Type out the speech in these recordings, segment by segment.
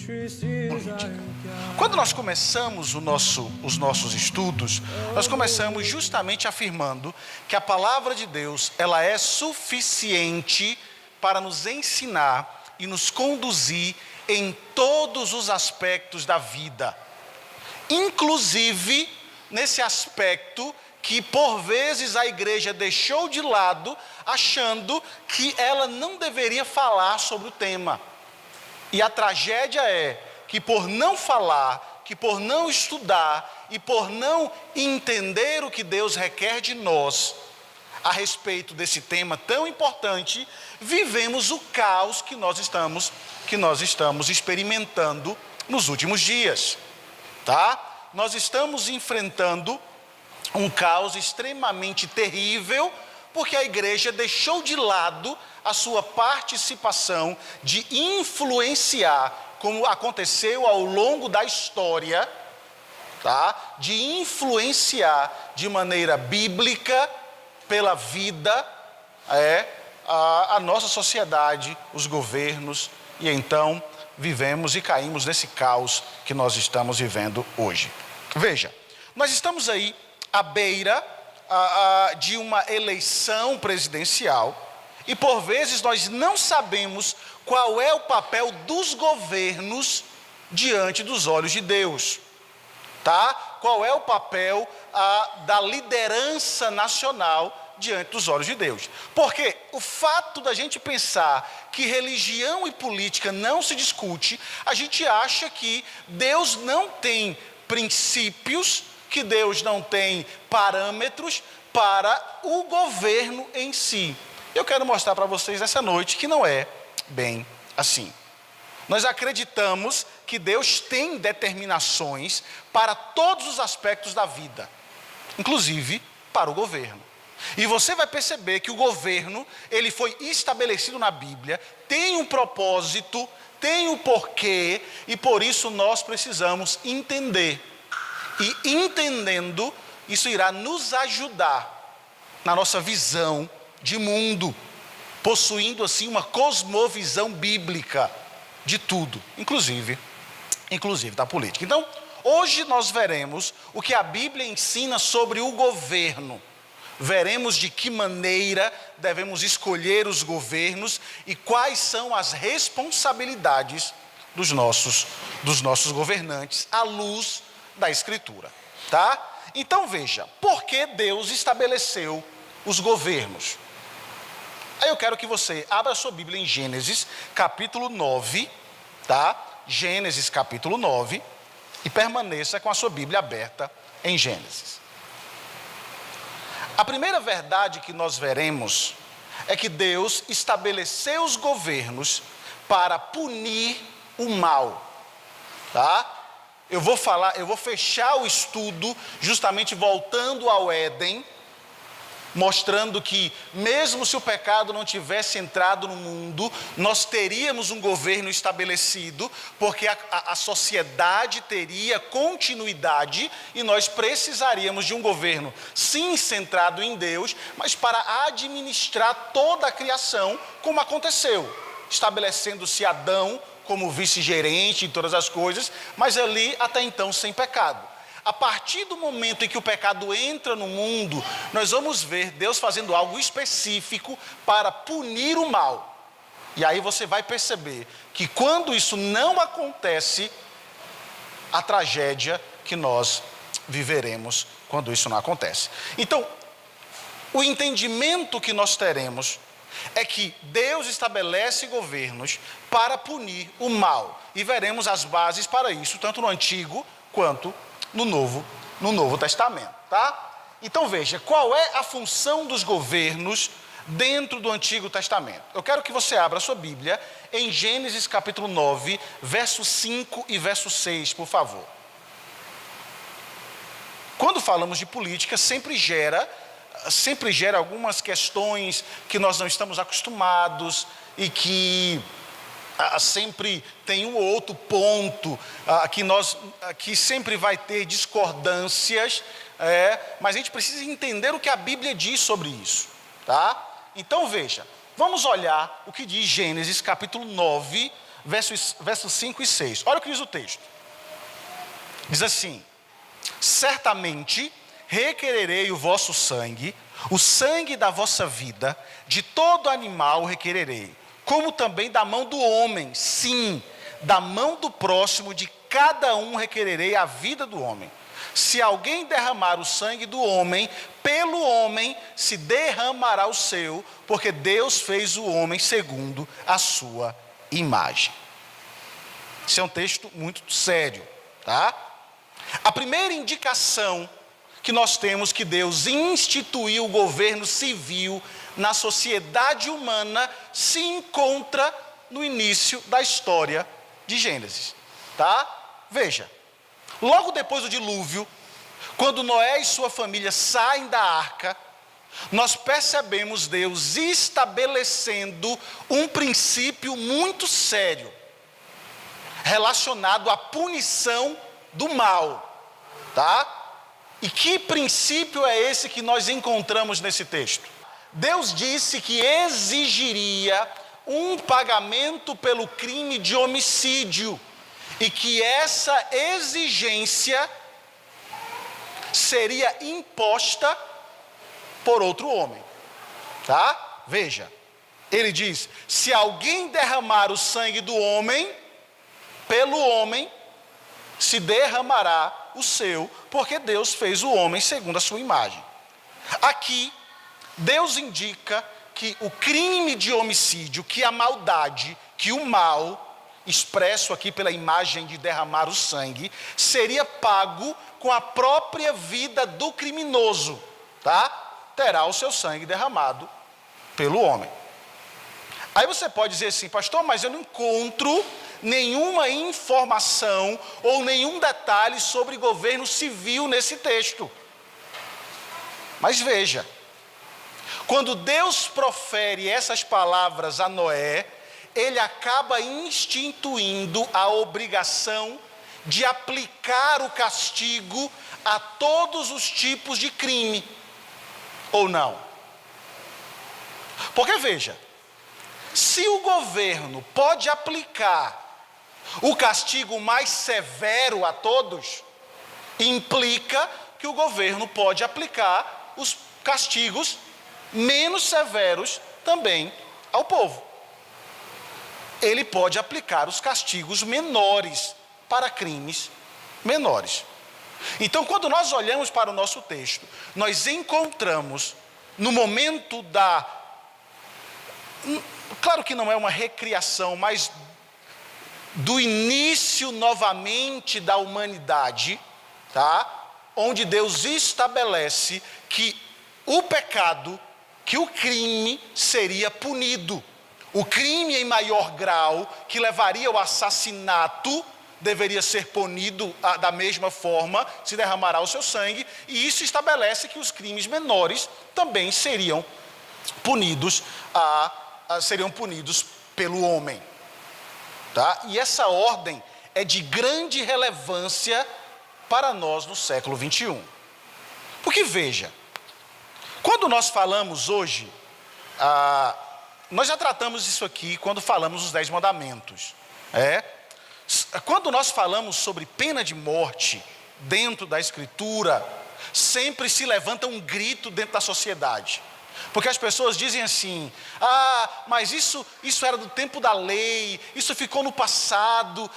política. Quando nós começamos os nossos estudos, nós começamos justamente afirmando que a palavra de Deus, ela é suficiente para nos ensinar e nos conduzir em todos os aspectos da vida. Inclusive nesse aspecto que por vezes a igreja deixou de lado, achando que ela não deveria falar sobre o tema. E a tragédia é que por não falar, que por não estudar e por não entender o que Deus requer de nós a respeito desse tema tão importante, vivemos o caos que nós estamos experimentando nos últimos dias, tá? Nós estamos enfrentando um caos extremamente terrível, porque a igreja deixou de lado a sua participação de influenciar, como aconteceu ao longo da história, tá? De influenciar de maneira bíblica, pela vida, a nossa sociedade, os governos, e então vivemos e caímos nesse caos que nós estamos vivendo hoje. Veja, nós estamos aí à beira de uma eleição presidencial e por vezes nós não sabemos qual é o papel dos governos diante dos olhos de Deus, tá? Qual é o papel da liderança nacional diante dos olhos de Deus? Porque o fato da gente pensar que religião e política não se discute, a gente acha que Deus não tem princípios, que Deus não tem parâmetros para o governo em si. Eu quero mostrar para vocês essa noite que não é bem assim. Nós acreditamos que Deus tem determinações para todos os aspectos da vida, inclusive para o governo. E você vai perceber que o governo, ele foi estabelecido na Bíblia, tem um propósito, tem um porquê, e por isso nós precisamos entender. E entendendo, isso irá nos ajudar na nossa visão de mundo, possuindo assim uma cosmovisão bíblica de tudo, inclusive da política. Então, hoje nós veremos o que a Bíblia ensina sobre o governo. Veremos de que maneira devemos escolher os governos e quais são as responsabilidades dos nossos governantes à luz da Escritura, tá? Então veja, por que Deus estabeleceu os governos? Aí eu quero que você abra a sua Bíblia em Gênesis capítulo 9, tá? Gênesis capítulo 9, e permaneça com a sua Bíblia aberta em Gênesis. A primeira verdade que nós veremos é que Deus estabeleceu os governos para punir o mal, tá? Eu vou fechar o estudo justamente voltando ao Éden, mostrando que mesmo se o pecado não tivesse entrado no mundo, nós teríamos um governo estabelecido, porque a sociedade teria continuidade e nós precisaríamos de um governo, sim, centrado em Deus, mas para administrar toda a criação, como aconteceu, estabelecendo-se Adão como vice-gerente em todas as coisas, mas ali até então sem pecado. A partir do momento em que o pecado entra no mundo, nós vamos ver Deus fazendo algo específico para punir o mal. E aí você vai perceber que quando isso não acontece, a tragédia que nós viveremos quando isso não acontece. Então, o entendimento que nós teremos é que Deus estabelece governos para punir o mal. E veremos as bases para isso, tanto no Antigo quanto no Novo Testamento, tá? Então veja, qual é a função dos governos dentro do Antigo Testamento? Eu quero que você abra a sua Bíblia em Gênesis capítulo 9, verso 5 e verso 6, por favor. Quando falamos de política, sempre gera algumas questões que nós não estamos acostumados e que sempre tem um outro ponto que sempre vai ter discordâncias, mas a gente precisa entender o que a Bíblia diz sobre isso, tá? Então veja, vamos olhar o que diz Gênesis capítulo 9, versos 5 e 6. Olha o que diz o texto. Diz assim: certamente requererei o vosso sangue, o sangue da vossa vida, de todo animal requererei, como também da mão do homem, sim, da mão do próximo, de cada um requererei a vida do homem. Se alguém derramar o sangue do homem, pelo homem se derramará o seu, porque Deus fez o homem segundo a sua imagem. Esse é um texto muito sério, tá? A primeira indicação que nós temos que Deus instituiu o governo civil na sociedade humana se encontra no início da história de Gênesis, tá? Veja, logo depois do dilúvio, quando Noé e sua família saem da arca, nós percebemos Deus estabelecendo um princípio muito sério, relacionado à punição do mal, tá? E que princípio é esse que nós encontramos nesse texto? Deus disse que exigiria um pagamento pelo crime de homicídio, e que essa exigência seria imposta por outro homem, tá? Veja, ele diz: se alguém derramar o sangue do homem, pelo homem se derramará o seu, porque Deus fez o homem segundo a sua imagem. Aqui, Deus indica que o crime de homicídio, que a maldade, que o mal, expresso aqui pela imagem de derramar o sangue, seria pago com a própria vida do criminoso, tá? Terá o seu sangue derramado pelo homem. Aí você pode dizer assim: pastor, mas eu não encontro nenhuma informação ou nenhum detalhe sobre governo civil nesse texto. Mas veja, quando Deus profere essas palavras a Noé, ele acaba instituindo a obrigação de aplicar o castigo a todos os tipos de crime, ou não? Porque veja, se o governo pode aplicar o castigo mais severo a todos, implica que o governo pode aplicar os castigos menos severos também ao povo. Ele pode aplicar os castigos menores para crimes menores. Então, quando nós olhamos para o nosso texto, nós encontramos no momento claro que não é uma recriação, mas do início novamente da humanidade, tá? Onde Deus estabelece que o pecado, que o crime seria punido. O crime em maior grau, que levaria ao assassinato, deveria ser punido da mesma forma, se derramará o seu sangue, e isso estabelece que os crimes menores também seriam punidos pelo homem, tá? E essa ordem é de grande relevância para nós no século 21. Porque veja, quando nós falamos hoje, nós já tratamos isso aqui quando falamos os 10 mandamentos. Quando nós falamos sobre pena de morte dentro da Escritura, sempre se levanta um grito dentro da sociedade. Porque as pessoas dizem assim: mas isso era do tempo da lei, isso ficou no passado.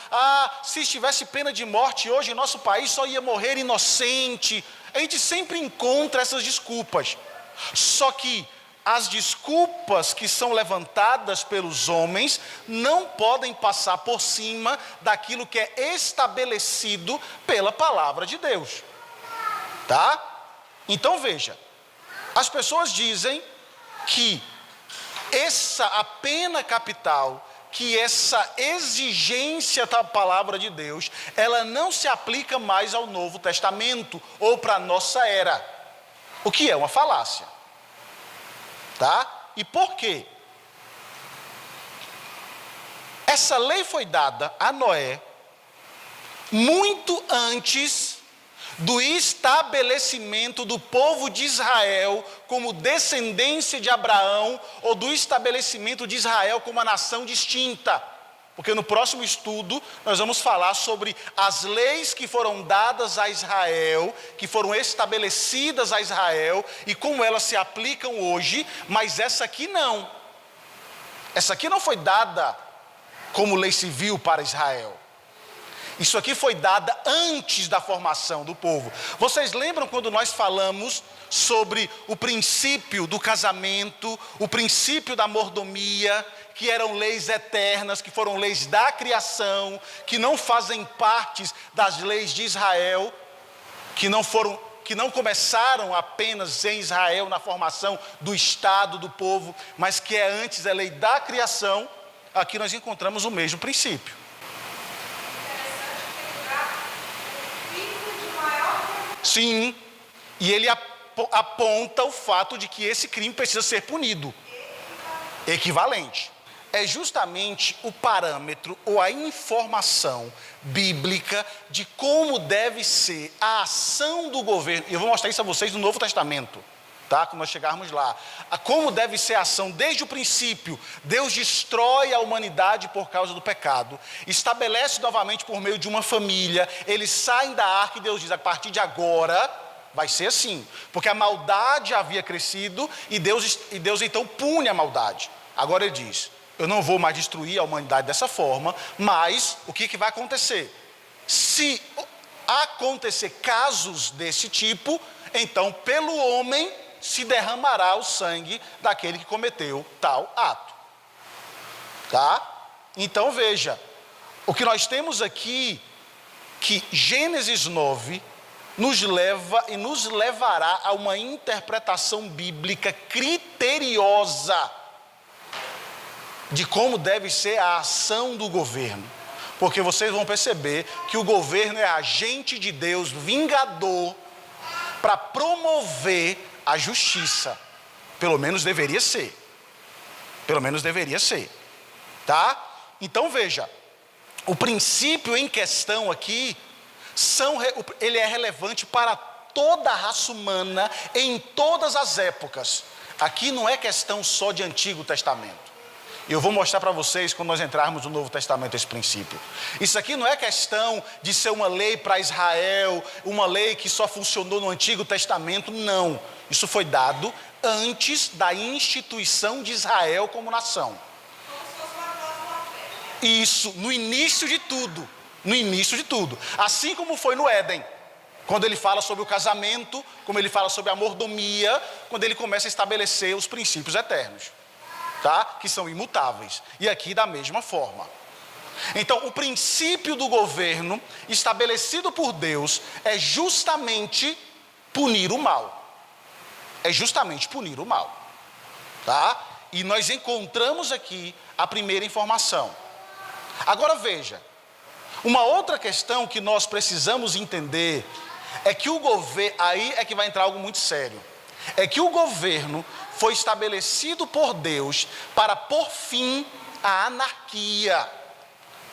Se estivesse pena de morte hoje, em nosso país só ia morrer inocente. A gente sempre encontra essas desculpas. Só que as desculpas que são levantadas pelos homens não podem passar por cima daquilo que é estabelecido pela palavra de Deus, tá? Então veja, as pessoas dizem que a pena capital, que essa exigência da palavra de Deus, ela não se aplica mais ao Novo Testamento ou para a nossa era, o que é uma falácia, tá? E por quê? Essa lei foi dada a Noé muito antes do estabelecimento do povo de Israel como descendência de Abraão, ou do estabelecimento de Israel como uma nação distinta. porque no próximo estudo nós vamos falar sobre as leis que foram dadas a Israel, que foram estabelecidas a Israel e como elas se aplicam hoje, mas essa aqui não. Essa aqui não foi dada como lei civil para Israel. Isso aqui foi dada antes da formação do povo. Vocês lembram quando nós falamos sobre o princípio do casamento, o princípio da mordomia, que eram leis eternas, que foram leis da criação, que não fazem parte das leis de Israel, que não começaram apenas em Israel na formação do Estado, do povo, mas que é antes a lei da criação. Aqui nós encontramos o mesmo princípio. Sim, e ele aponta o fato de que esse crime precisa ser punido. Equivalente. É justamente o parâmetro ou a informação bíblica de como deve ser a ação do governo. Eu vou mostrar isso a vocês no Novo Testamento, tá? Quando nós chegarmos lá. Como deve ser a ação desde o princípio. Deus destrói a humanidade por causa do pecado. Estabelece novamente por meio de uma família. Eles saem da arca e Deus diz, a partir de agora vai ser assim. Porque a maldade havia crescido e Deus então pune a maldade. Agora ele diz, eu não vou mais destruir a humanidade dessa forma, mas o que vai acontecer? Se acontecer casos desse tipo, então pelo homem se derramará o sangue daquele que cometeu tal ato. Tá? Então veja, o que nós temos aqui, que Gênesis 9 nos leva e nos levará a uma interpretação bíblica criteriosa de como deve ser a ação do governo. Porque vocês vão perceber que o governo é agente de Deus, vingador, para promover a justiça. Pelo menos deveria ser. Pelo menos deveria ser. Tá? Então veja, o princípio em questão aqui, ele é relevante para toda a raça humana em todas as épocas. Aqui não é questão só de Antigo Testamento. Eu vou mostrar para vocês quando nós entrarmos no Novo Testamento esse princípio. Isso aqui não é questão de ser uma lei para Israel, uma lei que só funcionou no Antigo Testamento, não. Isso foi dado antes da instituição de Israel como nação. Isso, no início de tudo. No início de tudo. Assim como foi no Éden. Quando ele fala sobre o casamento, como ele fala sobre a mordomia, quando ele começa a estabelecer os princípios eternos. Tá? Que são imutáveis. E aqui da mesma forma. Então, o princípio do governo estabelecido por Deus é justamente punir o mal. É justamente punir o mal. Tá? E nós encontramos aqui a primeira informação. Agora veja, uma outra questão que nós precisamos entender é que o governo, aí é que vai entrar algo muito sério, é que o governo foi estabelecido por Deus para pôr fim à anarquia,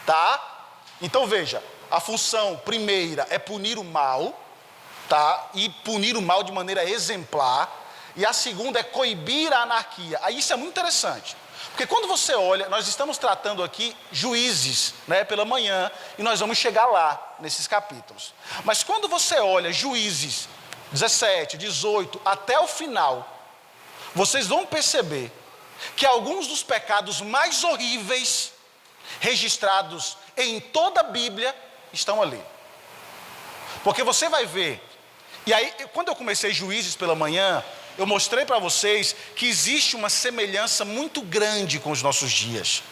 tá? Então veja, a função primeira é punir o mal, tá? E punir o mal de maneira exemplar, e a segunda é coibir a anarquia. Aí isso é muito interessante, porque quando você olha, nós estamos tratando aqui Juízes, né, pela manhã, e nós vamos chegar lá, nesses capítulos. Mas quando você olha Juízes 17, 18, até o final, vocês vão perceber que alguns dos pecados mais horríveis registrados em toda a Bíblia estão ali. Porque você vai ver, e aí quando eu comecei Juízes pela manhã, eu mostrei para vocês que existe uma semelhança muito grande com os nossos dias.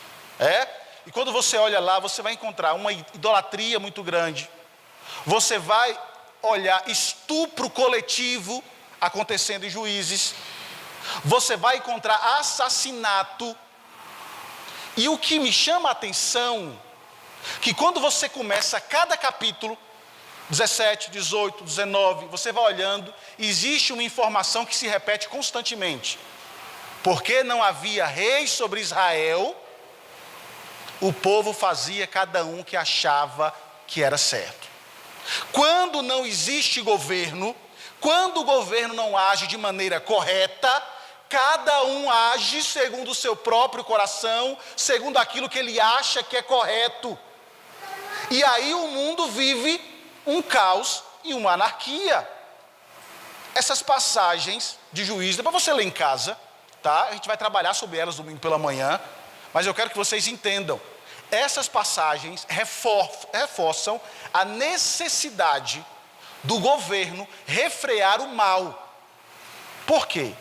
E quando você olha lá, você vai encontrar uma idolatria muito grande. Você vai olhar estupro coletivo acontecendo em Juízes. Você vai encontrar assassinato. E o que me chama a atenção, que quando você começa cada capítulo, 17, 18, 19, você vai olhando, existe uma informação que se repete constantemente. Porque não havia rei sobre Israel, o povo fazia cada um que achava que era certo. Quando não existe governo, quando o governo não age de maneira correta, cada um age segundo o seu próprio coração, segundo aquilo que ele acha que é correto. E aí o mundo vive um caos e uma anarquia. Essas passagens de Juízes, depois você lê em casa, tá? A gente vai trabalhar sobre elas domingo pela manhã, mas eu quero que vocês entendam. Essas passagens reforçam a necessidade do governo refrear o mal. Por quê?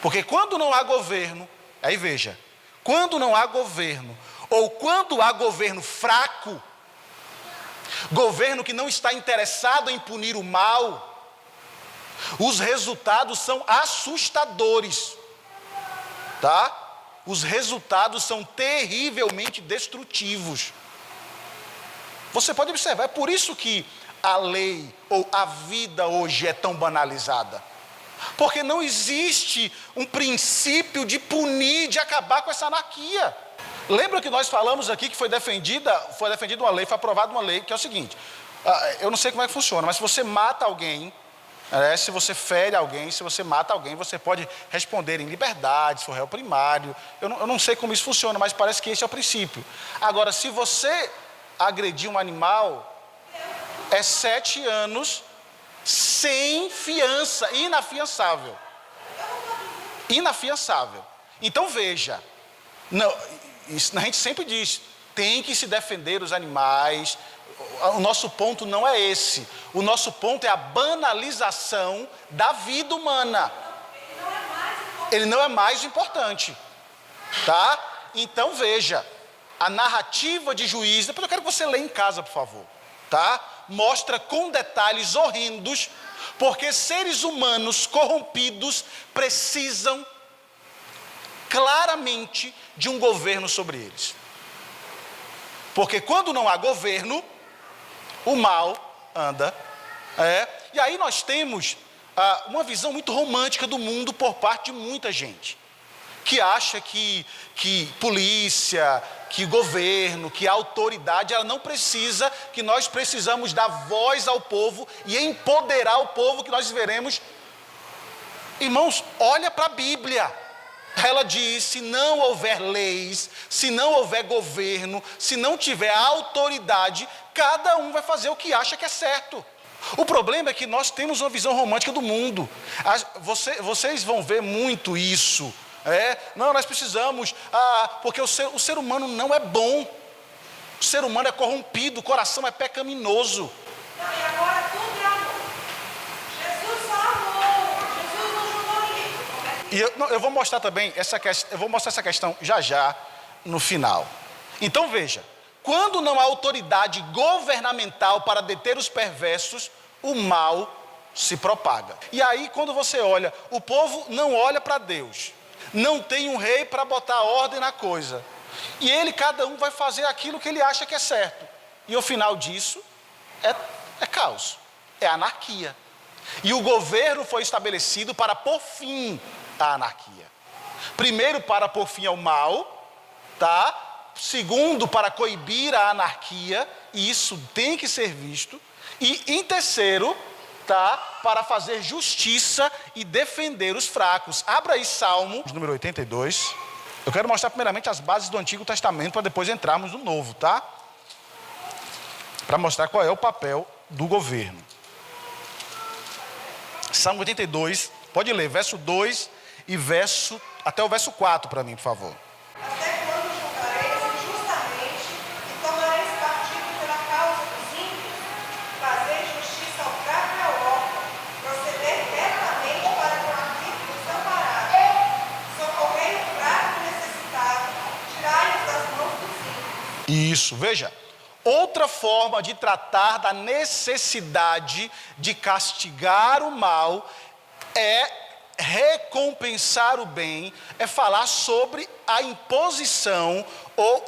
Porque quando não há governo, aí veja, quando não há governo, ou quando há governo fraco, governo que não está interessado em punir o mal, os resultados são assustadores, tá? Os resultados são terrivelmente destrutivos. Você pode observar, é por isso que a lei ou a vida hoje é tão banalizada. Porque não existe um princípio de punir, de acabar com essa anarquia. Lembra que nós falamos aqui que foi defendida uma lei, foi aprovada uma lei, que é o seguinte, eu não sei como é que funciona, mas se você mata alguém, se você fere alguém, se você mata alguém, você pode responder em liberdade, se for réu primário. Eu não sei como isso funciona, mas parece que esse é o princípio. Agora, se você agredir um animal, é 7 anos sem fiança, inafiançável. Inafiançável. Então veja, a gente sempre diz, tem que se defender os animais. O nosso ponto não é esse. O nosso ponto é a banalização da vida humana. Ele não é mais importante, tá? Então veja, a narrativa de Juízes, depois eu quero que você leia em casa, por favor, tá? Mostra com detalhes horrendos, porque seres humanos corrompidos precisam claramente de um governo sobre eles. Porque quando não há governo, o mal anda. E aí nós temos uma visão muito romântica do mundo por parte de muita gente, que acha que polícia, que governo, que autoridade, ela não precisa, que nós precisamos dar voz ao povo e empoderar o povo, que nós veremos. Irmãos, olha para a Bíblia. Ela diz, se não houver leis, se não houver governo, se não tiver autoridade, cada um vai fazer o que acha que é certo. O problema é que nós temos uma visão romântica do mundo. Vocês vão ver muito isso. Não, nós precisamos, porque o ser humano não é bom. O ser humano é corrompido, o coração é pecaminoso. Não, e agora tudo é amor. Jesus só amou, Jesus não julgou ninguém. E eu vou mostrar também essa questão já no final. Então veja, quando não há autoridade governamental para deter os perversos, o mal se propaga. E aí quando você olha, o povo não olha para Deus, não tem um rei para botar ordem na coisa, e cada um vai fazer aquilo que ele acha que é certo, e o final disso é caos, é anarquia. E o governo foi estabelecido para pôr fim à anarquia. Primeiro, para pôr fim ao mal, tá? Segundo, para coibir a anarquia, e isso tem que ser visto. E em terceiro, tá? Para fazer justiça e defender os fracos. Abra aí Salmo número 82. Eu quero mostrar primeiramente as bases do Antigo Testamento, para depois entrarmos no Novo, tá? Para mostrar qual é o papel do governo. Salmo 82, pode ler, verso 2 e até o verso 4 para mim, por favor. Até quando julgareis injustamente e tomareis partido pela causa dos ímpios? Fazer justiça ao fraco e ao órfão, proceder retamente para com aquele que desamparado, socorrer o fraco e necessitado, tirai-os das mãos dos ímpios. Isso, veja. Outra forma de tratar da necessidade de castigar o mal é recompensar o bem, é falar sobre a imposição ou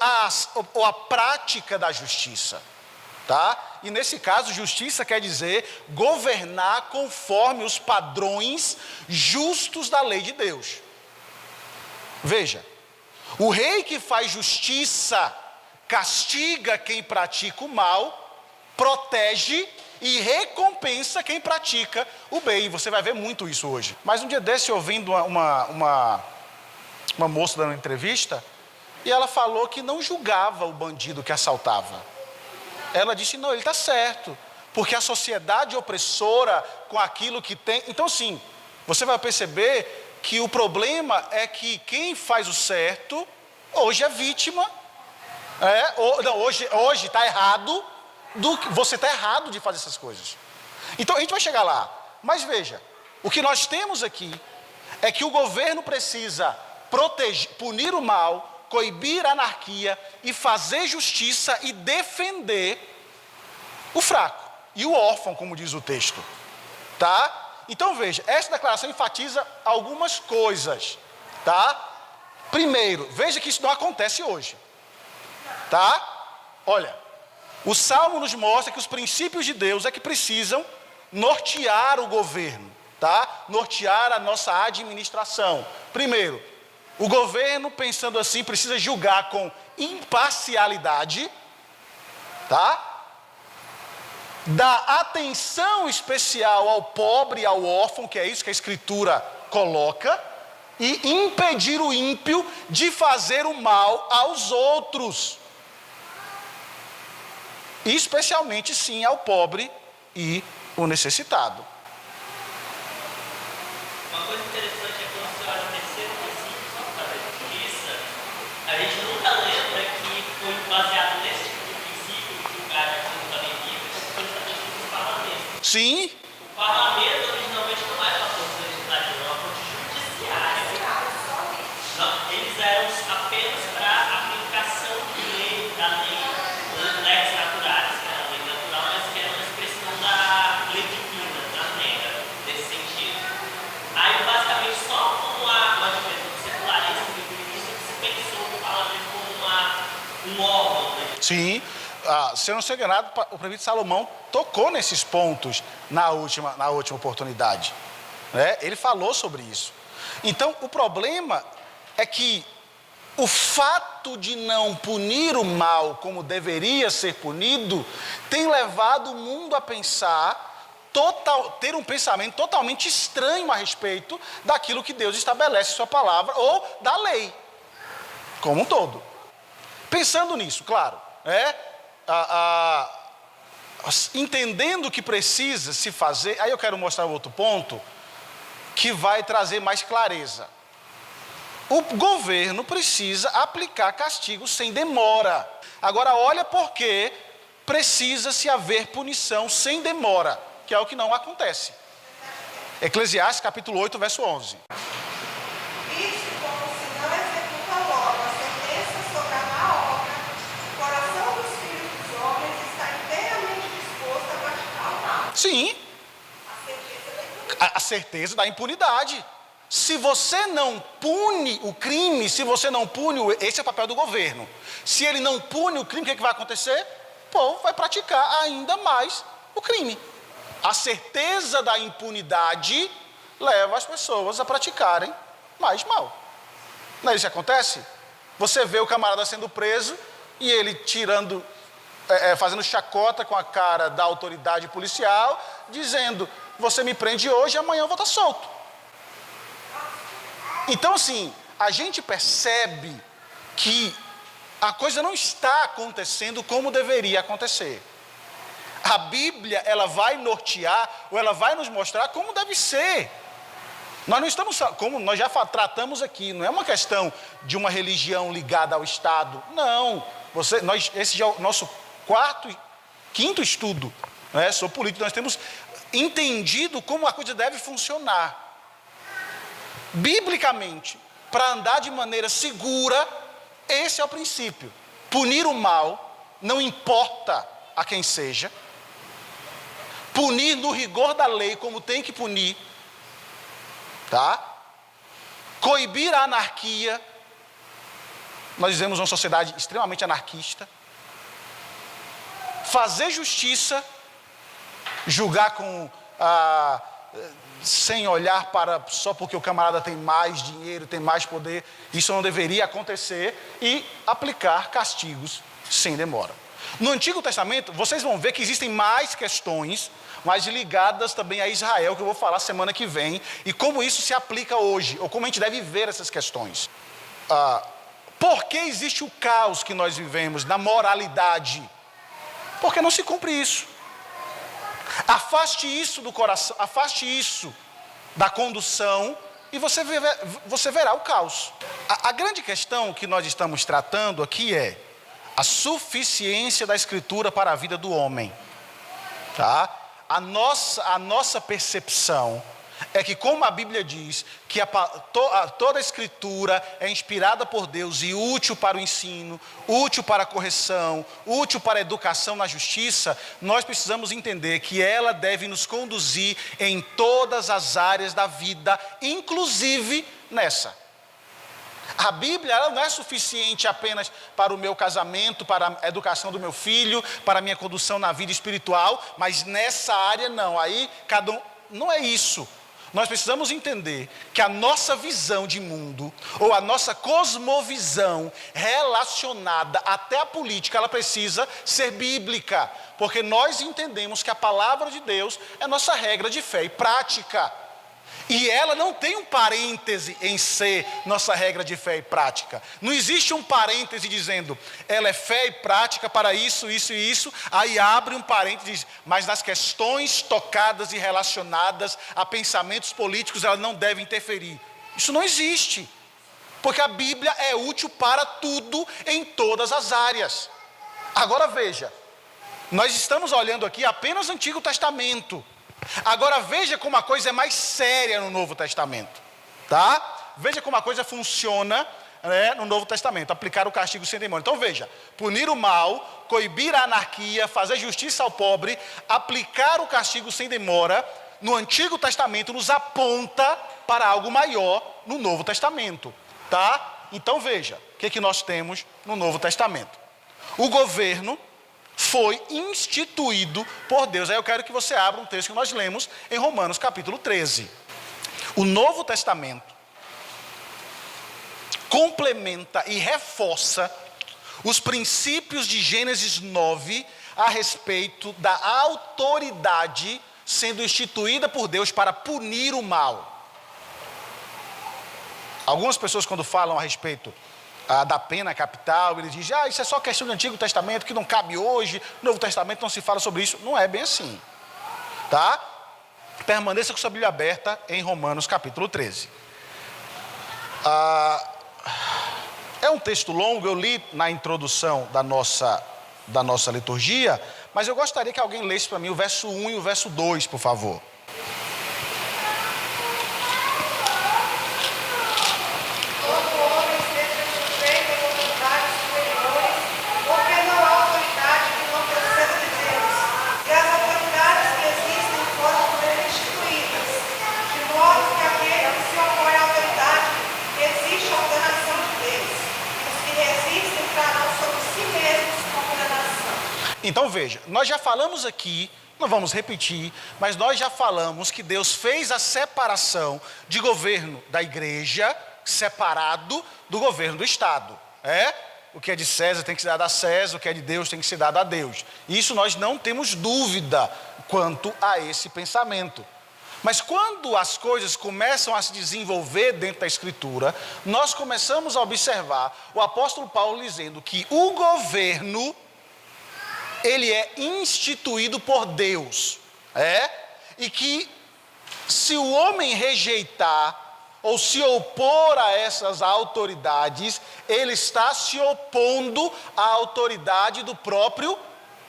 a prática da justiça, tá? E nesse caso, justiça quer dizer governar conforme os padrões justos da lei de Deus. Veja, o rei que faz justiça castiga quem pratica o mal, protege e recompensa quem pratica o bem. Você vai ver muito isso hoje. Mas um dia desse, ouvindo uma moça dando uma entrevista, e ela falou que não julgava o bandido que assaltava. Ela disse, não, ele está certo, porque a sociedade opressora com aquilo que tem... Então, sim, você vai perceber que o problema é que quem faz o certo, hoje é vítima. Hoje está errado, você está errado de fazer essas coisas. Então, a gente vai chegar lá. Mas veja, o que nós temos aqui é que o governo precisa punir o mal, coibir a anarquia e fazer justiça e defender o fraco e o órfão, como diz o texto, tá? Então veja, essa declaração enfatiza algumas coisas, tá? Primeiro, veja que isso não acontece hoje, tá? Olha, o Salmo nos mostra que os princípios de Deus é que precisam nortear o governo, tá? Nortear a nossa administração. Primeiro, o governo, pensando assim, precisa julgar com imparcialidade, tá? Dar atenção especial ao pobre e ao órfão, que é isso que a Escritura coloca, e impedir o ímpio de fazer o mal aos outros. E especialmente, sim, ao pobre e o necessitado. Uma coisa interessante é quando você olha o terceiro princípio, só para a justiça, a gente nunca lembra que foi baseado nesse tipo de princípio que o cara tinha também livre, como foi estabelecido no parlamento. Sim. O parlamento originalmente não era uma força legislativa, era uma força judiciária. Não, eles eram apenas para a aplicação de lei, da lei, leis naturais, que era a lei natural, mas que era uma expressão da lei divina, da regra, nesse sentido. Aí, basicamente, só como uma diferença secularismo do início que se pensou o parlamento como um órgão, né? Sim. Se eu não sou enganado, o prefeito Salomão tocou nesses pontos na última oportunidade, né? Ele falou sobre isso. Então, o problema é que o fato de não punir o mal como deveria ser punido tem levado o mundo a pensar, ter um pensamento totalmente estranho a respeito daquilo que Deus estabelece em sua palavra ou da lei como um todo. Pensando nisso, claro, entendendo que precisa se fazer, aí eu quero mostrar outro ponto que vai trazer mais clareza. O governo precisa aplicar castigos sem demora. Agora olha porque precisa se haver punição sem demora, que é o que não acontece. Eclesiastes capítulo 8, verso 11. Visto como se não executa logo a sentença sobre a má obra, o coração dos filhos dos homens está inteiramente disposto a praticar o mal. Sim, a certeza da impunidade. Se você não pune o crime, se você não pune, esse é o papel do governo. Se ele não pune o crime, o que vai acontecer? O povo vai praticar ainda mais o crime. A certeza da impunidade leva as pessoas a praticarem mais mal. Não é isso que acontece? Você vê o camarada sendo preso e ele fazendo chacota com a cara da autoridade policial, dizendo, você me prende hoje e amanhã eu vou estar solto. Então, assim, a gente percebe que a coisa não está acontecendo como deveria acontecer. A Bíblia, ela vai nortear, ou ela vai nos mostrar como deve ser. Nós não estamos, como nós já tratamos aqui, não é uma questão de uma religião ligada ao Estado. Não, esse já é o nosso quinto estudo, né, sobre política. Nós temos entendido como a coisa deve funcionar. Biblicamente, para andar de maneira segura, esse é o princípio. Punir o mal, não importa a quem seja. Punir no rigor da lei, como tem que punir. Tá? Coibir a anarquia. Nós vivemos uma sociedade extremamente anarquista. Fazer justiça, julgar com sem olhar só porque o camarada tem mais dinheiro, tem mais poder, isso não deveria acontecer, e aplicar castigos sem demora. No Antigo Testamento, vocês vão ver que existem mais questões, mas ligadas também a Israel, que eu vou falar semana que vem, e como isso se aplica hoje, ou como a gente deve ver essas questões. Por que existe o caos que nós vivemos na moralidade? Porque não se cumpre isso. Afaste isso do coração, afaste isso da condução, e você verá o caos. A grande questão que nós estamos tratando aqui é a suficiência da Escritura para a vida do homem, tá? A nossa percepção é que, como a Bíblia diz, que toda a Escritura é inspirada por Deus e útil para o ensino, útil para a correção, útil para a educação na justiça, nós precisamos entender que ela deve nos conduzir em todas as áreas da vida, inclusive nessa. A Bíblia ela não é suficiente apenas para o meu casamento, para a educação do meu filho, para a minha condução na vida espiritual, mas nessa área não. Aí cada um, não é isso. Nós precisamos entender que a nossa visão de mundo, ou a nossa cosmovisão relacionada até à política, ela precisa ser bíblica, porque nós entendemos que a palavra de Deus é nossa regra de fé e prática. E ela não tem um parêntese em ser nossa regra de fé e prática. Não existe um parêntese dizendo, ela é fé e prática para isso, isso e isso. Aí abre um parêntese e diz, mas nas questões tocadas e relacionadas a pensamentos políticos, ela não deve interferir. Isso não existe. Porque a Bíblia é útil para tudo, em todas as áreas. Agora veja, nós estamos olhando aqui apenas o Antigo Testamento. Agora veja como a coisa é mais séria no Novo Testamento, tá? Veja como a coisa funciona, né, no Novo Testamento, aplicar o castigo sem demônio. Então veja, punir o mal, coibir a anarquia, fazer justiça ao pobre, aplicar o castigo sem demora, no Antigo Testamento nos aponta para algo maior no Novo Testamento, tá? Então veja, o que nós temos no Novo Testamento? O governo foi instituído por Deus. Aí eu quero que você abra um texto que nós lemos em Romanos capítulo 13. O Novo Testamento complementa e reforça os princípios de Gênesis 9 a respeito da autoridade sendo instituída por Deus para punir o mal. Algumas pessoas, quando falam a respeito da pena capital, ele diz, isso é só questão do Antigo Testamento, que não cabe hoje, no Novo Testamento não se fala sobre isso. Não é bem assim, tá? Permaneça com sua Bíblia aberta em Romanos capítulo 13. É um texto longo, eu li na introdução da nossa liturgia, mas eu gostaria que alguém lesse para mim o verso 1 e o verso 2, por favor. Então veja, nós já falamos aqui, não vamos repetir, mas nós já falamos que Deus fez a separação de governo da igreja, separado do governo do Estado. O que é de César tem que ser dado a César, o que é de Deus tem que ser dado a Deus. Isso nós não temos dúvida quanto a esse pensamento. Mas quando as coisas começam a se desenvolver dentro da Escritura, nós começamos a observar o apóstolo Paulo dizendo que o governo, ele é instituído por Deus, e que se o homem rejeitar ou se opor a essas autoridades, ele está se opondo à autoridade do próprio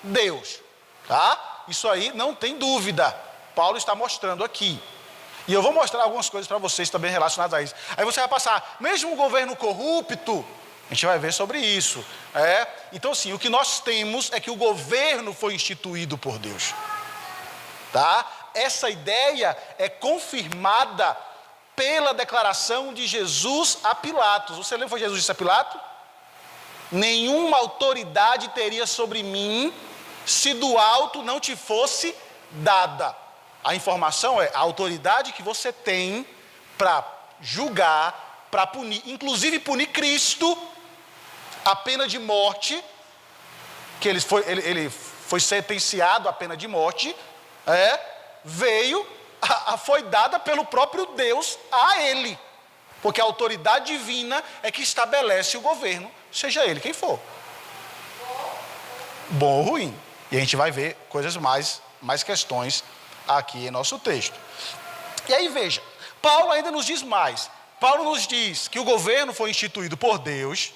Deus, tá? Isso aí não tem dúvida, Paulo está mostrando aqui. E eu vou mostrar algumas coisas para vocês também relacionadas a isso. Aí você vai passar, mesmo um governo corrupto, a gente vai ver sobre isso. Então assim, o que nós temos é que o governo foi instituído por Deus, tá? Essa ideia é confirmada pela declaração de Jesus a Pilatos. Você lembra o que Jesus disse a Pilatos? Nenhuma autoridade teria sobre mim se do alto não te fosse dada. A informação é a autoridade que você tem para julgar, para punir, inclusive punir Cristo, a pena de morte, que ele foi sentenciado à pena de morte, foi dada pelo próprio Deus a ele. Porque a autoridade divina é que estabelece o governo, seja ele quem for. Bom ou ruim. E a gente vai ver coisas mais questões aqui em nosso texto. E aí veja, Paulo ainda nos diz mais. Paulo nos diz que o governo foi instituído por Deus,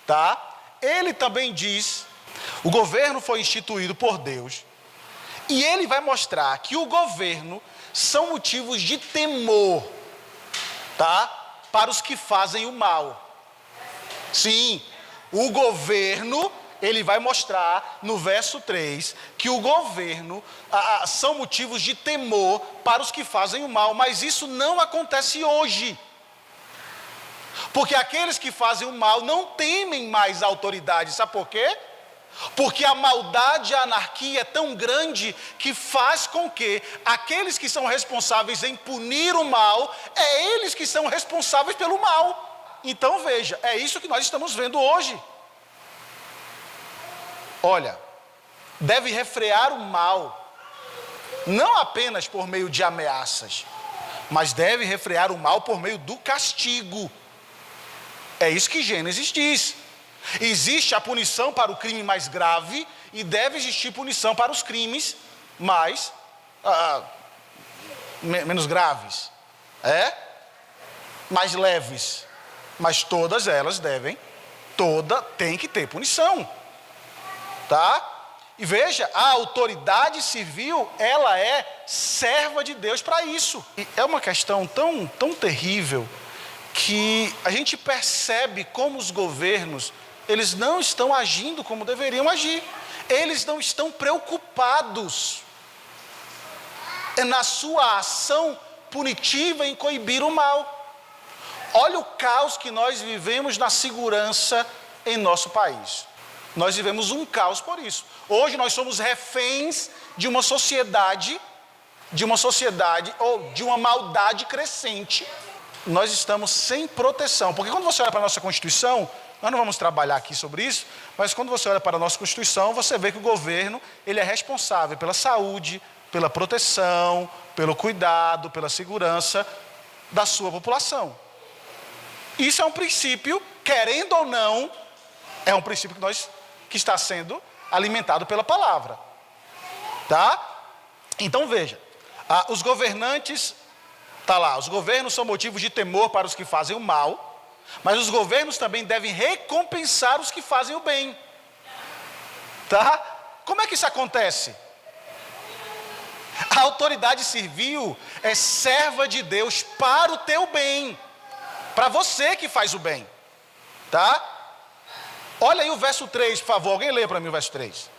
tá? Ele também diz, o governo foi instituído por Deus. E ele vai mostrar que o governo são motivos de temor, tá? Para os que fazem o mal. Sim, o governo, ele vai mostrar no verso 3, que o governo são motivos de temor para os que fazem o mal, mas isso não acontece hoje. Porque aqueles que fazem o mal não temem mais a autoridade, sabe por quê? Porque a maldade e a anarquia é tão grande que faz com que aqueles que são responsáveis em punir o mal, eles que são responsáveis pelo mal. Então veja, é isso que nós estamos vendo hoje. Olha, deve refrear o mal, não apenas por meio de ameaças, mas deve refrear o mal por meio do castigo. É isso que Gênesis diz. Existe a punição para o crime mais grave e deve existir punição para os crimes menos graves, mais leves, mas todas elas tem que ter punição, tá? E veja, a autoridade civil, ela é serva de Deus para isso. E é uma questão tão terrível que a gente percebe como os governos, eles não estão agindo como deveriam agir. Eles não estão preocupados na sua ação punitiva em coibir o mal. Olha o caos que nós vivemos na segurança em nosso país. Nós vivemos um caos por isso. Hoje nós somos reféns de uma sociedade ou de uma maldade crescente. Nós estamos sem proteção, porque quando você olha para a nossa Constituição, nós não vamos trabalhar aqui sobre isso, mas quando você olha para a nossa Constituição, você vê que o governo, ele é responsável pela saúde, pela proteção, pelo cuidado, pela segurança da sua população. Isso é um princípio, querendo ou não, é um princípio que está sendo alimentado pela palavra, tá? Então veja, os governantes, os governos são motivos de temor para os que fazem o mal, mas os governos também devem recompensar os que fazem o bem, tá? Como é que isso acontece? A autoridade civil é serva de Deus para o teu bem, para você que faz o bem, tá? Olha aí o verso 3, por favor, alguém lê para mim o verso 3.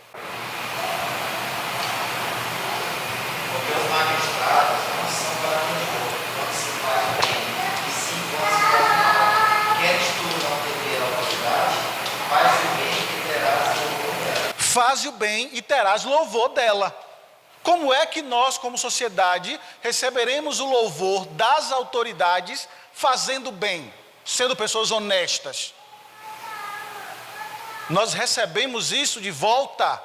Porque os magistrados não são para quando se faz o bem, e sim quando se faz o mal. Queres tu não temer a autoridade, faz o bem e terás louvor dela. Faz o bem e terás louvor dela. Como é que nós, como sociedade, receberemos o louvor das autoridades fazendo bem, sendo pessoas honestas? Nós recebemos isso de volta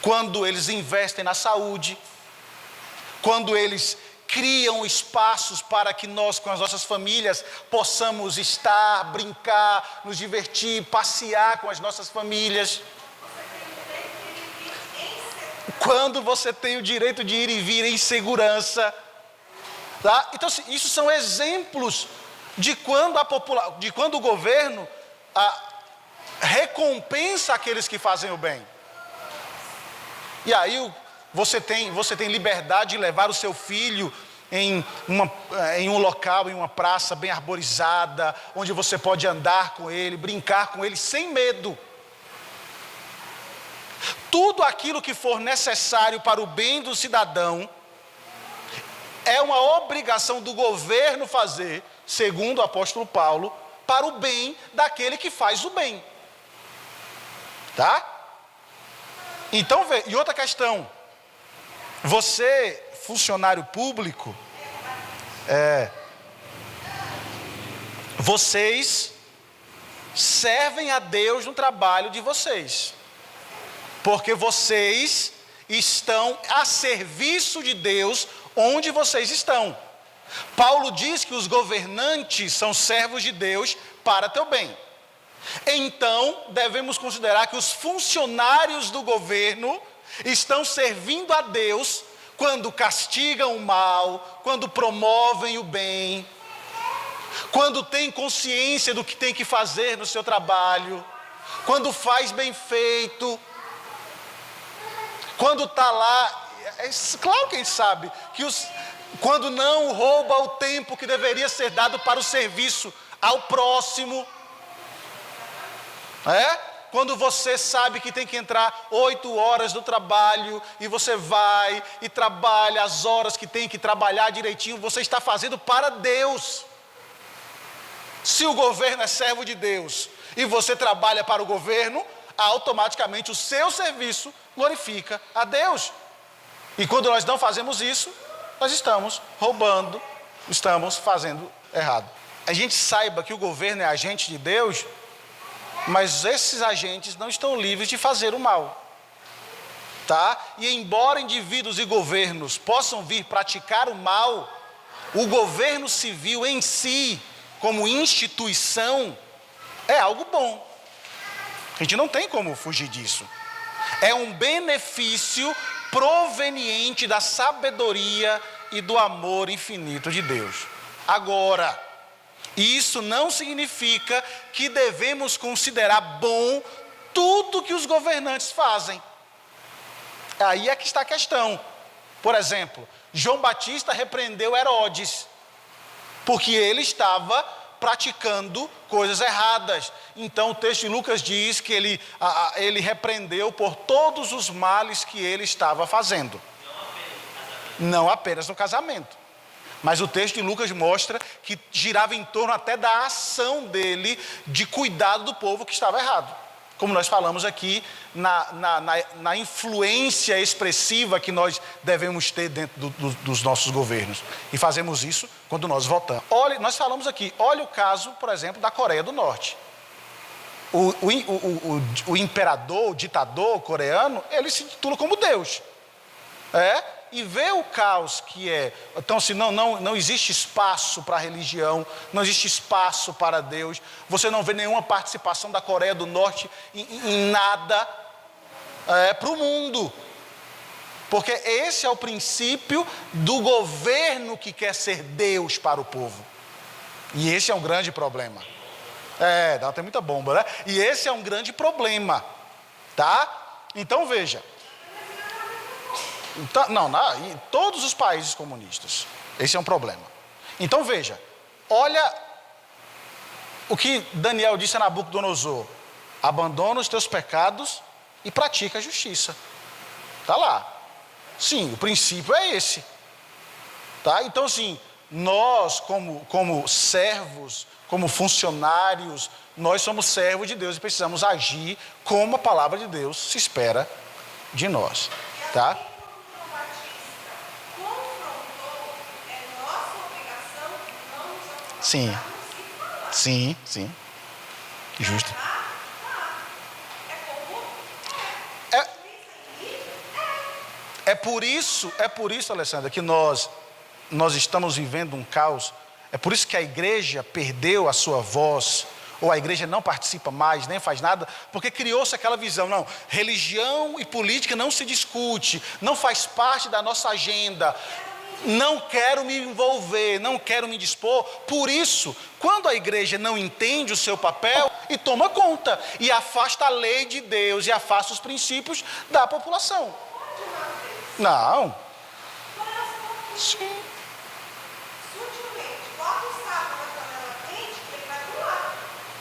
quando eles investem na saúde, quando eles criam espaços para que nós, com as nossas famílias, possamos estar, brincar, nos divertir, passear com as nossas famílias. Quando você tem o direito de ir e vir em segurança, tá? Então, isso são exemplos de quando o governo recompensa aqueles que fazem o bem. E aí você tem liberdade de levar o seu filho em um local, em uma praça bem arborizada, onde você pode andar com ele, brincar com ele sem medo. Tudo aquilo que for necessário para o bem do cidadão é uma obrigação do governo fazer, segundo o apóstolo Paulo, para o bem daquele que faz o bem. Tá? Então, e outra questão. Você, funcionário público, vocês servem a Deus no trabalho de vocês. Porque vocês estão a serviço de Deus onde vocês estão. Paulo diz que os governantes são servos de Deus para teu bem. Então, devemos considerar que os funcionários do governo estão servindo a Deus quando castigam o mal, quando promovem o bem, quando têm consciência do que tem que fazer no seu trabalho, quando faz bem feito, quando está lá. Claro que a gente sabe que quando não rouba o tempo que deveria ser dado para o serviço ao próximo. Quando você sabe que tem que entrar 8 horas no trabalho e você vai e trabalha as horas que tem que trabalhar direitinho, você está fazendo para Deus. Se o governo é servo de Deus e você trabalha para o governo, automaticamente o seu serviço glorifica a Deus. E quando nós não fazemos isso, nós estamos roubando, estamos fazendo errado. A gente saiba que o governo é agente de Deus, mas esses agentes não estão livres de fazer o mal, tá? E embora indivíduos e governos possam vir praticar o mal, o governo civil em si, como instituição, é algo bom. A gente não tem como fugir disso. É um benefício proveniente da sabedoria e do amor infinito de Deus. Agora, isso não significa que devemos considerar bom tudo que os governantes fazem. Aí é que está a questão. Por exemplo, João Batista repreendeu Herodes, porque ele estava praticando coisas erradas. Então o texto de Lucas diz que ele repreendeu por todos os males que ele estava fazendo. Não apenas no casamento. Mas o texto de Lucas mostra que girava em torno até da ação dele de cuidado do povo que estava errado. Como nós falamos aqui, na influência expressiva que nós devemos ter dentro dos nossos governos. E fazemos isso quando nós votamos. Olha, nós falamos aqui, olha o caso, por exemplo, da Coreia do Norte. O imperador, o ditador coreano, ele se intitula como Deus. E vê o caos que é. Então, se não existe espaço para a religião, não existe espaço para Deus, você não vê nenhuma participação da Coreia do Norte em nada para o mundo. Porque esse é o princípio do governo que quer ser Deus para o povo. E esse é um grande problema. Tem muita bomba, né? E esse é um grande problema, tá? Então veja. Em todos os países comunistas, esse é um problema. Então veja, olha o que Daniel disse a Nabucodonosor: abandona os teus pecados e pratica a justiça. Está lá. Sim, o princípio é esse. Tá? Então assim, nós como servos, como funcionários, nós somos servos de Deus e precisamos agir como a palavra de Deus se espera de nós. Tá? Sim. Justo. É por isso, Alessandra, que nós estamos vivendo um caos. É por isso que a igreja perdeu a sua voz, ou a igreja não participa mais, nem faz nada, porque criou-se aquela visão, não, religião e política não se discute, não faz parte da nossa agenda. Não quero me envolver, não quero me dispor. Por isso, quando a igreja não entende o seu papel e toma conta, e afasta a lei de Deus, e afasta os princípios da população. Não. Sim. Sutilmente, bota o saco na panela quente, ele vai pro lado.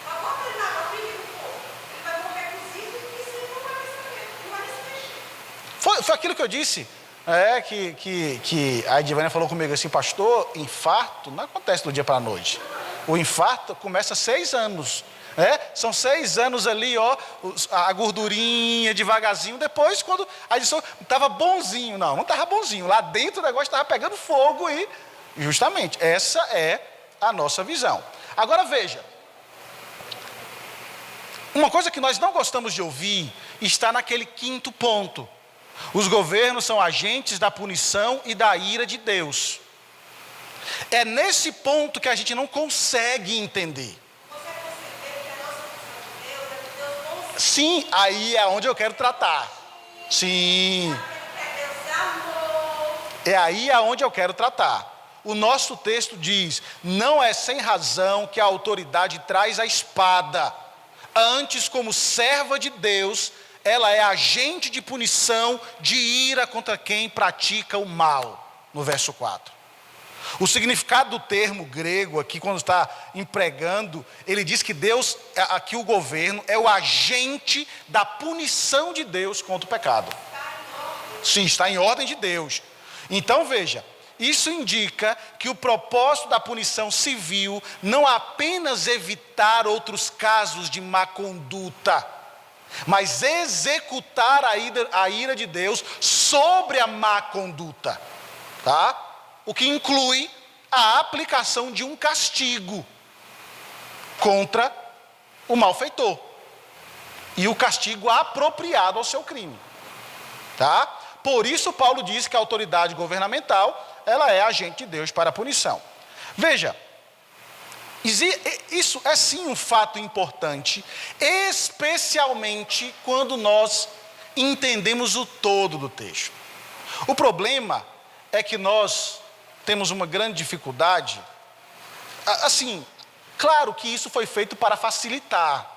Mas bota ele na água fria no fogo, ele vai morrer cozido e você não vai saber, não vai se mexer. Foi aquilo que eu disse. Que a Edivânia falou comigo assim: pastor, infarto não acontece do dia para a noite. O infarto começa há 6 anos. São 6 anos ali, a gordurinha devagarzinho. Depois, quando a edição estava bonzinho, não estava bonzinho. Lá dentro o negócio estava pegando fogo e justamente essa é a nossa visão. Agora veja, uma coisa que nós não gostamos de ouvir está naquele quinto ponto. Os governos são agentes da punição e da ira de Deus. É nesse ponto que a gente não consegue entender. Você percebeu que a nossa visão de Deus é que Deus não Sim, aí é onde eu quero tratar. Sim, é Deus amor. é aí aonde eu quero tratar. O nosso texto diz: não é sem razão que a autoridade traz a espada. Antes, como serva de Deus, ela é agente de punição, de ira contra quem pratica o mal. No verso 4. O significado do termo grego aqui, quando está empregando, ele diz que Deus, aqui o governo, é o agente da punição de Deus contra o pecado. Sim, está em ordem de Deus. Então veja, isso indica que o propósito da punição civil não é apenas evitar outros casos de má conduta, mas executar a ira de Deus sobre a má conduta, tá? O que inclui a aplicação de um castigo contra o malfeitor e o castigo apropriado ao seu crime, tá? Por isso Paulo diz que a autoridade governamental, ela é agente de Deus para a punição. Veja, isso é sim um fato importante, especialmente quando nós entendemos o todo do texto. O problema é que nós temos uma grande dificuldade, assim, claro que isso foi feito para facilitar,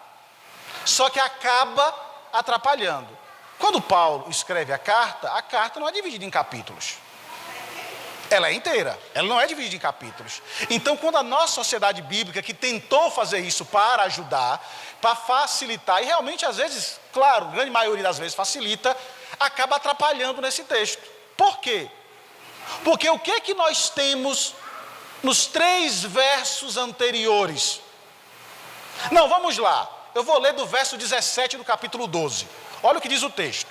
só que acaba atrapalhando. Quando Paulo escreve a carta não é dividida em capítulos. Ela é inteira, ela não é dividida em capítulos. Então, quando a nossa sociedade bíblica, que tentou fazer isso para ajudar, para facilitar, e realmente às vezes, claro, a grande maioria das vezes facilita, acaba atrapalhando nesse texto. Por quê? Porque o que nós temos nos 3 versos anteriores? Não, vamos lá. Eu vou ler do verso 17 do capítulo 12. Olha o que diz o texto.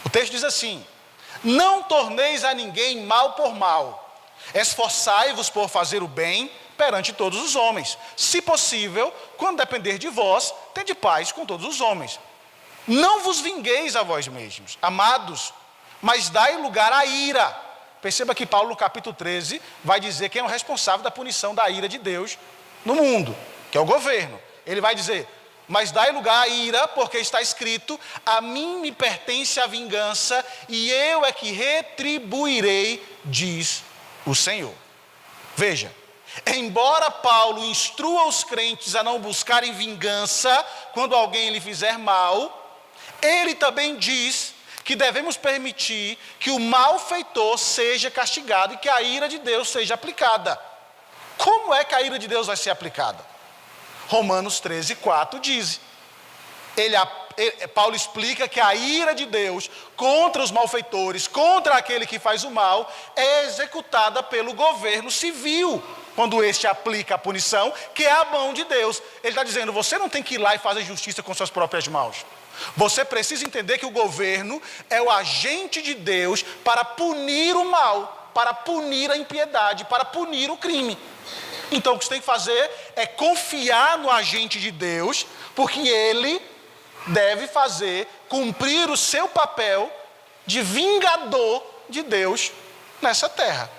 O texto diz assim: não torneis a ninguém mal por mal. Esforçai-vos por fazer o bem perante todos os homens. Se possível, quando depender de vós, tende paz com todos os homens. Não vos vingueis a vós mesmos, amados, mas dai lugar à ira. Perceba que Paulo, no capítulo 13, vai dizer quem é o responsável da punição da ira de Deus no mundo, que é o governo. Ele vai dizer: mas dai lugar à ira, porque está escrito: a mim me pertence a vingança, e eu é que retribuirei, diz o Senhor. Veja, embora Paulo instrua os crentes a não buscarem vingança quando alguém lhe fizer mal, ele também diz que devemos permitir que o malfeitor seja castigado e que a ira de Deus seja aplicada. Como é que a ira de Deus vai ser aplicada? Romanos 13:4 diz. Paulo explica que a ira de Deus contra os malfeitores, contra aquele que faz o mal, é executada pelo governo civil, quando este aplica a punição, que é a mão de Deus. Ele está dizendo: você não tem que ir lá e fazer justiça com suas próprias mãos. Você precisa entender que o governo é o agente de Deus para punir o mal, para punir a impiedade, para punir o crime. Então o que você tem que fazer é confiar no agente de Deus, porque ele deve cumprir o seu papel de vingador de Deus nessa terra.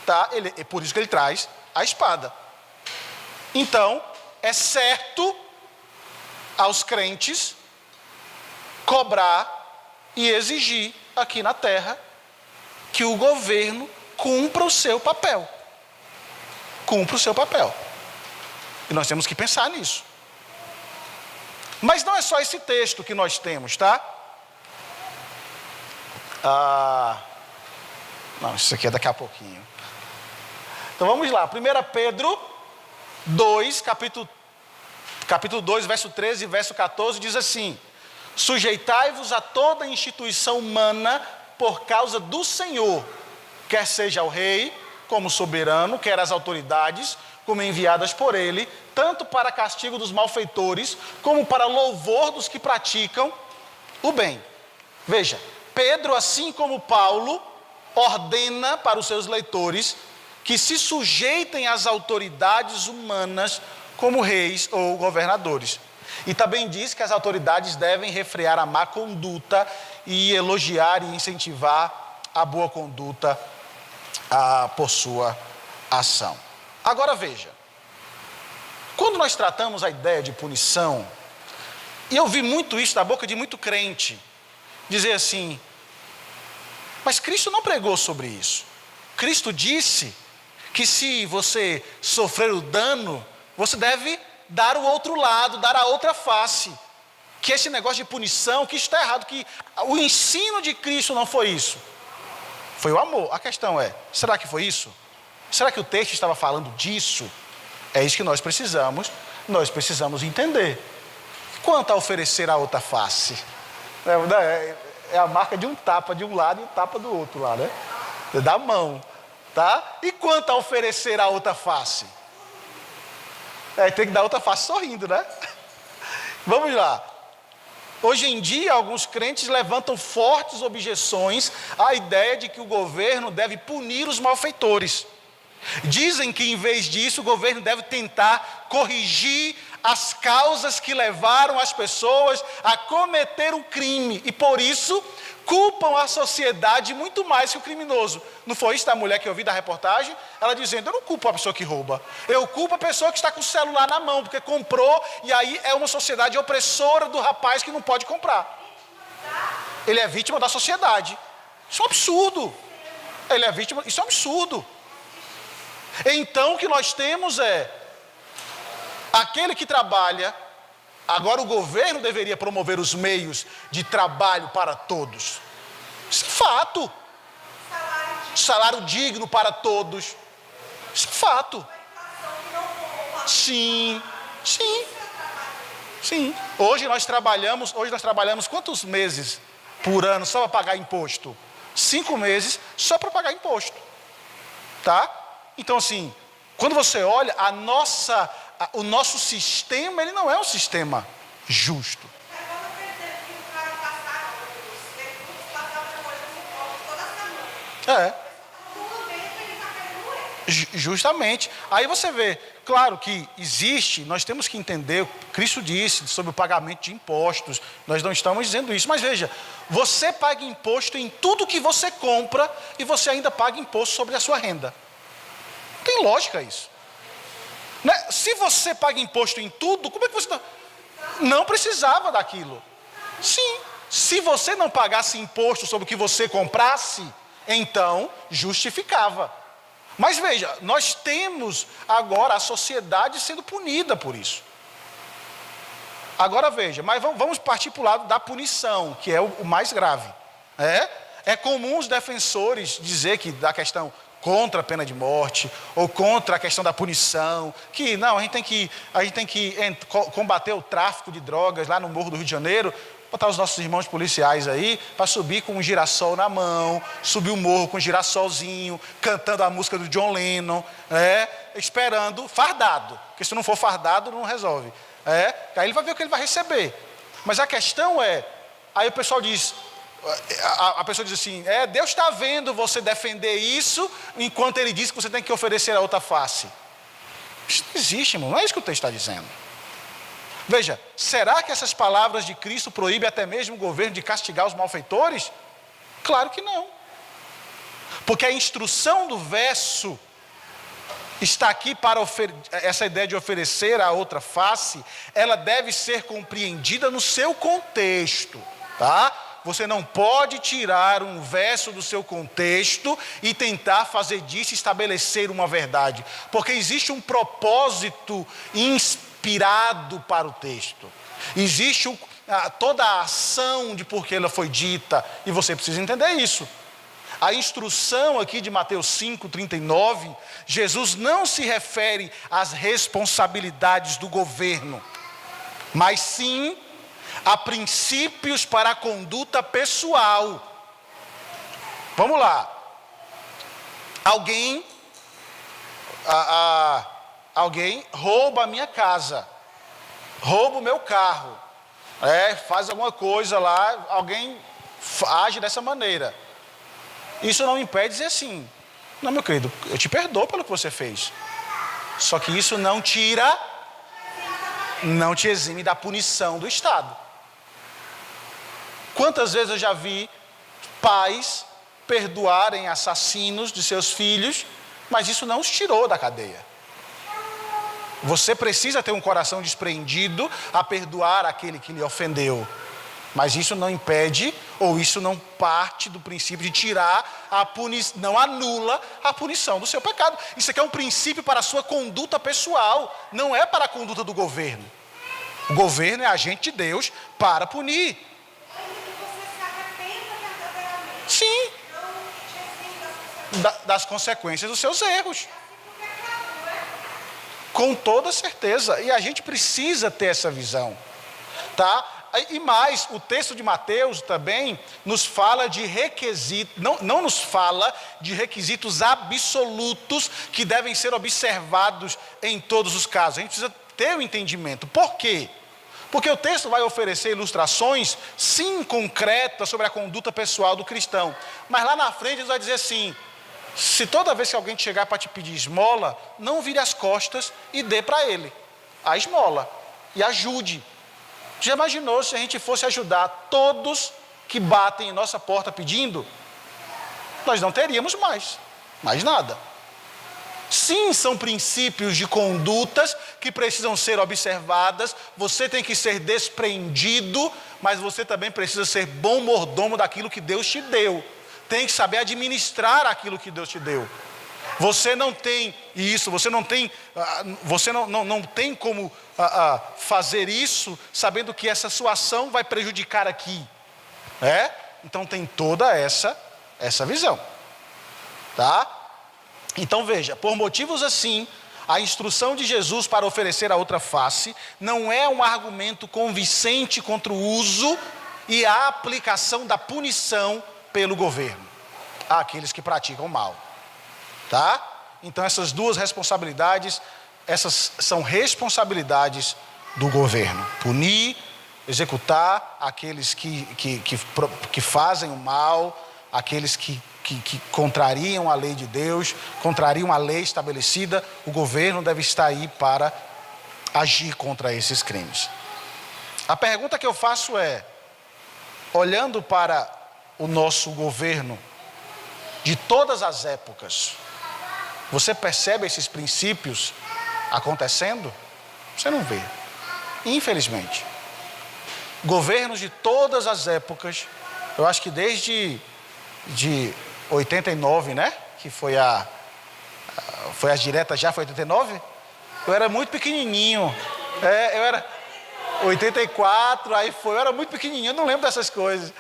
Tá? É por isso que ele traz a espada. Então, é certo aos crentes cobrar e exigir aqui na terra que o governo cumpra o seu papel. Cumpra o seu papel. E nós temos que pensar nisso. Mas não é só esse texto que nós temos, tá? Não, isso aqui é daqui a pouquinho. Então vamos lá, 1 Pedro 2, capítulo 2, verso 13 e verso 14, diz assim: sujeitai-vos a toda instituição humana por causa do Senhor, quer seja o rei como soberano, quer as autoridades como enviadas por ele, tanto para castigo dos malfeitores, como para louvor dos que praticam o bem. Veja, Pedro, assim como Paulo, ordena para os seus leitores que se sujeitem às autoridades humanas como reis ou governadores. E também diz que as autoridades devem refrear a má conduta e elogiar e incentivar a boa conduta por sua ação. Agora veja, quando nós tratamos a ideia de punição, e eu vi muito isso da boca de muito crente, dizer assim, mas Cristo não pregou sobre isso. Cristo disse que se você sofrer o dano, você deve dar o outro lado, dar a outra face. Que esse negócio de punição, que isso está errado, que o ensino de Cristo não foi isso. Foi o amor. A questão é, será que foi isso? Será que o texto estava falando disso? É isso que nós precisamos entender. Quanto a oferecer a outra face? É a marca de um tapa de um lado e um tapa do outro lado, né? Da mão, tá? E quanto a oferecer a outra face? Tem que dar outra face sorrindo, né? Vamos lá. Hoje em dia, alguns crentes levantam fortes objeções à ideia de que o governo deve punir os malfeitores. Dizem que, em vez disso, o governo deve tentar corrigir as causas que levaram as pessoas a cometer o crime. E, por isso, culpam a sociedade muito mais que o criminoso. Não foi isso da mulher que eu vi da reportagem? Ela dizendo, eu não culpo a pessoa que rouba. Eu culpo a pessoa que está com o celular na mão, porque comprou, e aí é uma sociedade opressora do rapaz que não pode comprar. Ele é vítima da sociedade. Isso é um absurdo. Ele é vítima, isso é um absurdo. Então o que nós temos é aquele que trabalha, agora o governo deveria promover os meios de trabalho para todos. Isso é fato. Salário digno para todos. Isso é fato. Sim. Hoje nós trabalhamos quantos meses por ano só para pagar imposto? 5 meses só para pagar imposto. Tá? Então assim, quando você olha, o nosso sistema, ele não é um sistema justo. Justamente. Aí você vê, claro que existe, nós temos que entender, Cristo disse sobre o pagamento de impostos, nós não estamos dizendo isso, mas veja, você paga imposto em tudo que você compra e você ainda paga imposto sobre a sua renda. Não tem lógica isso. Né? Se você paga imposto em tudo, como é que você não precisava daquilo? Sim, se você não pagasse imposto sobre o que você comprasse, então justificava. Mas veja, nós temos agora a sociedade sendo punida por isso. Agora veja, mas vamos partir para o lado da punição, que é o mais grave. É comum os defensores dizer que da questão contra a pena de morte, ou contra a questão da punição, que não, a gente tem que combater o tráfico de drogas lá no Morro do Rio de Janeiro, botar os nossos irmãos policiais aí, para subir com um girassol na mão, subir o morro com um girassolzinho, cantando a música do John Lennon, esperando, fardado, porque se não for fardado não resolve. Aí ele vai ver o que ele vai receber. Mas a questão é, aí o pessoal diz, a pessoa diz assim, Deus está vendo você defender isso, enquanto ele diz que você tem que oferecer a outra face. Isso não existe, irmão, não é isso que o texto está dizendo. Veja, será que essas palavras de Cristo proíbem até mesmo o governo de castigar os malfeitores? Claro que não. Porque a instrução do verso está aqui para essa ideia de oferecer a outra face, ela deve ser compreendida no seu contexto, tá? Você não pode tirar um verso do seu contexto e tentar fazer disso estabelecer uma verdade, porque existe um propósito inspirado para o texto. Existe toda a ação de por que ela foi dita, e você precisa entender isso. A instrução aqui de Mateus 5:39, Jesus não se refere às responsabilidades do governo, mas sim a princípios para a conduta pessoal. Vamos lá. Alguém rouba a minha casa, rouba o meu carro, faz alguma coisa lá, alguém age dessa maneira. Isso não impede de dizer assim, não, meu querido, eu te perdoo pelo que você fez. Só que isso não tira não te exime da punição do Estado. Quantas vezes eu já vi pais perdoarem assassinos de seus filhos, mas isso não os tirou da cadeia. Você precisa ter um coração desprendido a perdoar aquele que lhe ofendeu. Mas isso não impede, ou isso não parte do princípio de tirar a punição, não anula a punição do seu pecado. Isso aqui é um princípio para a sua conduta pessoal, não é para a conduta do governo. O governo é agente de Deus para punir. Sim, das consequências dos seus erros. Com toda certeza. E a gente precisa ter essa visão, tá? E mais, o texto de Mateus também nos fala de requisitos, não nos fala de requisitos absolutos que devem ser observados em todos os casos. A gente precisa ter o entendimento. Por quê? Porque o texto vai oferecer ilustrações, sim, concretas sobre a conduta pessoal do cristão. Mas lá na frente ele vai dizer assim: se toda vez que alguém chegar para te pedir esmola, não vire as costas e dê para ele a esmola. E ajude. Já imaginou se a gente fosse ajudar todos que batem em nossa porta pedindo? Nós não teríamos mais nada. Sim, são princípios de condutas que precisam ser observadas. Você tem que ser desprendido, mas você também precisa ser bom mordomo daquilo que Deus te deu. Tem que saber administrar aquilo que Deus te deu. Você não tem isso, você não tem como fazer isso sabendo que essa sua ação vai prejudicar aqui. Então tem toda essa visão. Tá? Então veja, por motivos assim, a instrução de Jesus para oferecer a outra face não é um argumento convincente contra o uso e a aplicação da punição pelo governo àqueles que praticam o mal. Tá? Então essas duas responsabilidades, essas são responsabilidades do governo: punir, executar aqueles que fazem o mal, aqueles que contrariam a lei de Deus, contrariam a lei estabelecida. O governo deve estar aí para agir contra esses crimes. A pergunta que eu faço é: olhando para o nosso governo de todas as épocas, você percebe esses princípios acontecendo? Você não vê, infelizmente. Governos de todas as épocas, eu acho que desde 89, né? Que foi as diretas já, foi 89? Eu era muito pequenininho. Eu era 84, aí foi, eu era muito pequenininho, eu não lembro dessas coisas.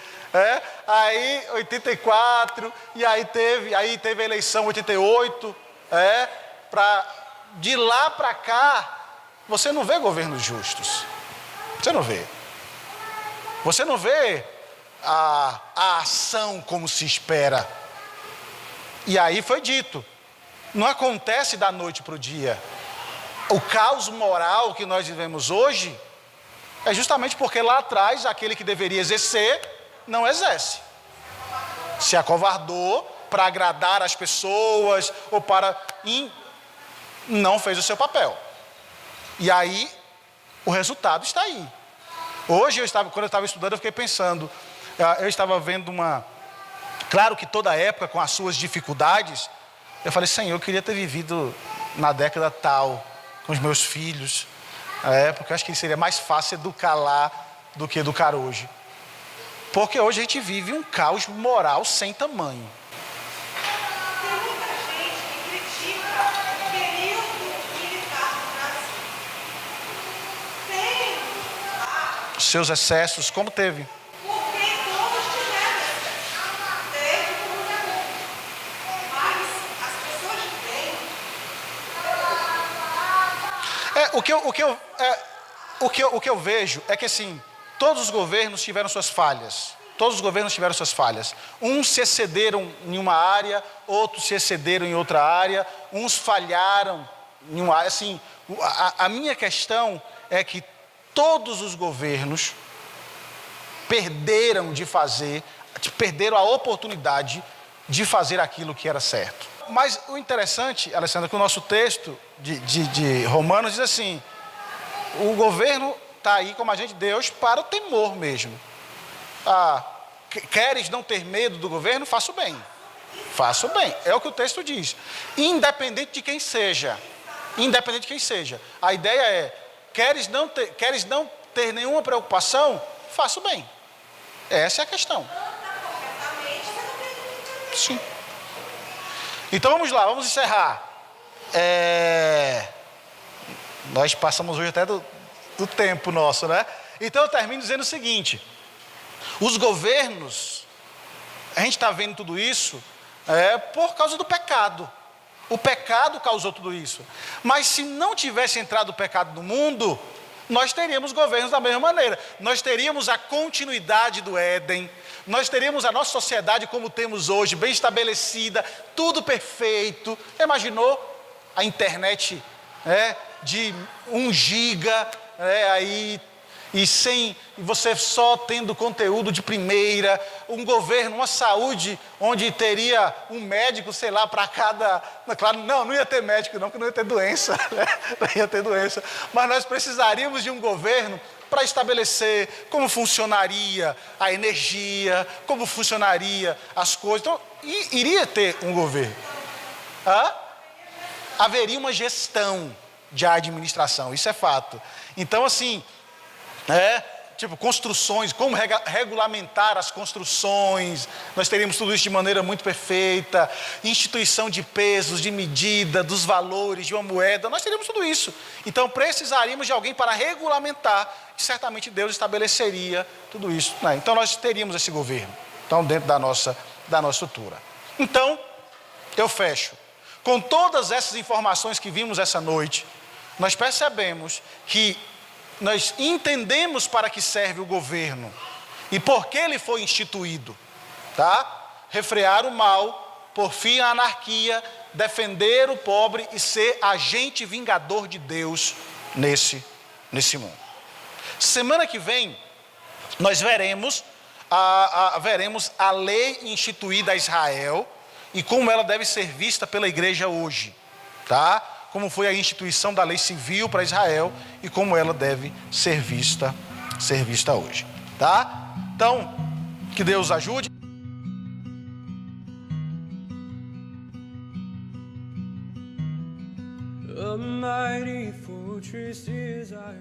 Aí 84, e aí teve a eleição 88, de lá para cá, você não vê governos justos. Você não vê. Você não vê a ação como se espera. E aí foi dito, não acontece da noite para o dia. O caos moral que nós vivemos hoje é justamente porque lá atrás aquele que deveria exercer não exerce. Se acovardou para agradar as pessoas ou não fez o seu papel. E aí o resultado está aí. Hoje quando eu estava estudando, eu fiquei pensando, eu estava vendo claro que toda época com as suas dificuldades, eu falei: Senhor, eu queria ter vivido na década tal, com os meus filhos, porque eu acho que seria mais fácil educar lá do que educar hoje. Porque hoje a gente vive um caos moral sem tamanho. Tem muita gente que critica o período militar no Brasil. Tem Seus excessos, como teve? porque todos tiveram excesso, desde o governo. Mas as pessoas de bem, O que eu vejo é que assim, todos os governos tiveram suas falhas. Todos os governos tiveram suas falhas. Uns se excederam em uma área, outros se excederam em outra área, uns falharam em uma área. Assim, a minha questão é que todos os governos perderam a oportunidade de fazer aquilo que era certo. Mas o interessante, Alessandra, é que o nosso texto de Romanos diz assim: O governo está aí como agente de Deus para o temor mesmo. Queres não ter medo do governo? Faça o bem. Faça o bem. É o que o texto diz. Independente de quem seja. Independente de quem seja. A ideia é, queres não ter nenhuma preocupação? Faça o bem. Essa é a questão. Sim. Então vamos lá, vamos encerrar. Nós passamos hoje até do tempo nosso, né? Então eu termino dizendo o seguinte: os governos, a gente está vendo tudo isso por causa do pecado. O pecado causou tudo isso. Mas se não tivesse entrado o pecado no mundo, nós teríamos governos da mesma maneira. Nós teríamos a continuidade do Éden. Nós teríamos a nossa sociedade como temos hoje, bem estabelecida, tudo perfeito. Imaginou a internet de 1 giga, aí, e você só tendo conteúdo de primeira, um governo, uma saúde, onde teria um médico, sei lá, para cada... Claro, não ia ter médico não, porque não ia ter doença, né? Não ia ter doença, mas nós precisaríamos de um governo para estabelecer como funcionaria a energia, como funcionaria as coisas. Então, iria ter um governo. Haveria uma gestão de administração, isso é fato. Então, assim, construções, como regulamentar as construções, nós teríamos tudo isso de maneira muito perfeita, instituição de pesos, de medida, dos valores, de uma moeda, nós teríamos tudo isso. Então precisaríamos de alguém para regulamentar, e certamente Deus estabeleceria tudo isso, né? Então nós teríamos esse governo, então dentro da nossa estrutura. Então, eu fecho. Com todas essas informações que vimos essa noite, nós percebemos que nós entendemos para que serve o governo e por que ele foi instituído, tá? Refrear o mal, por fim a anarquia, defender o pobre e ser agente vingador de Deus nesse mundo. Semana que vem nós veremos a lei instituída a Israel e como ela deve ser vista pela igreja hoje, tá? Como foi a instituição da lei civil para Israel e como ela deve ser vista hoje, tá? Então, que Deus ajude. A mighty fortress is our